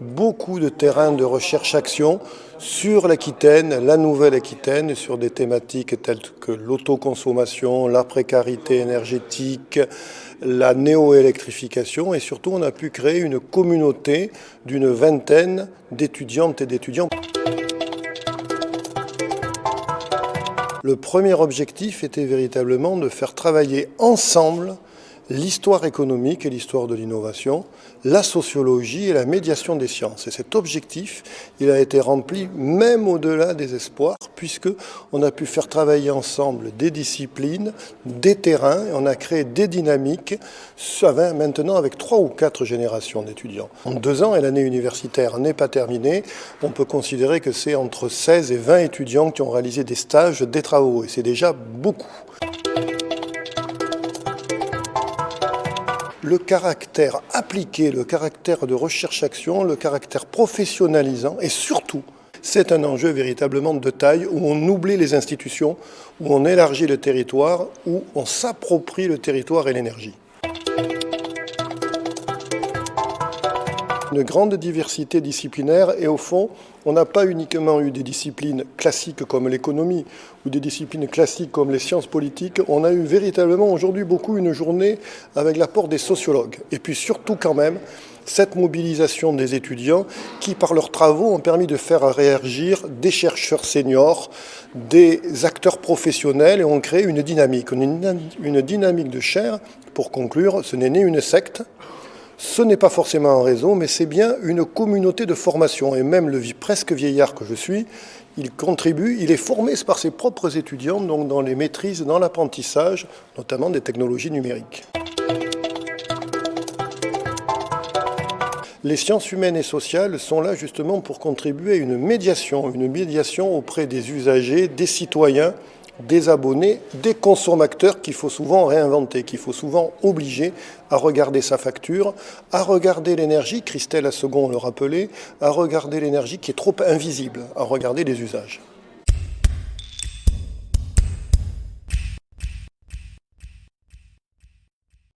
beaucoup de terrains de recherche-action sur l'Aquitaine, la Nouvelle-Aquitaine, sur des thématiques telles que l'autoconsommation, la précarité énergétique, la néoélectrification, et surtout on a pu créer une communauté d'une vingtaine d'étudiantes et d'étudiants. Le premier objectif était véritablement de faire travailler ensemble l'histoire économique et l'histoire de l'innovation, la sociologie et la médiation des sciences. Et cet objectif, il a été rempli même au-delà des espoirs, puisqu'on a pu faire travailler ensemble des disciplines, des terrains, et on a créé des dynamiques, maintenant avec 3 ou 4 générations d'étudiants. En 2 ans, et l'année universitaire n'est pas terminée, on peut considérer que c'est entre 16 et 20 étudiants qui ont réalisé des stages, des travaux, et c'est déjà beaucoup. Le caractère appliqué, le caractère de recherche-action, le caractère professionnalisant et surtout, c'est un enjeu véritablement de taille où on oublie les institutions, où on élargit le territoire, où on s'approprie le territoire et l'énergie. Une grande diversité disciplinaire et au fond, on n'a pas uniquement eu des disciplines classiques comme l'économie ou des disciplines classiques comme les sciences politiques, on a eu véritablement aujourd'hui beaucoup une journée avec l'apport des sociologues. Et puis surtout quand même, cette mobilisation des étudiants qui, par leurs travaux, ont permis de faire réagir des chercheurs seniors, des acteurs professionnels et ont créé une dynamique de chair. Pour conclure, ce n'est ni une secte, ce n'est pas forcément un réseau, mais c'est bien une communauté de formation. Et même le presque vieillard que je suis, il contribue, il est formé par ses propres étudiants, donc dans les maîtrises, dans l'apprentissage, notamment des technologies numériques. Les sciences humaines et sociales sont là justement pour contribuer à une médiation auprès des usagers, des citoyens, des abonnés, des consommateurs qu'il faut souvent réinventer, qu'il faut souvent obliger à regarder sa facture, à regarder l'énergie, Christelle Assegon le rappelait, à regarder l'énergie qui est trop invisible, à regarder les usages.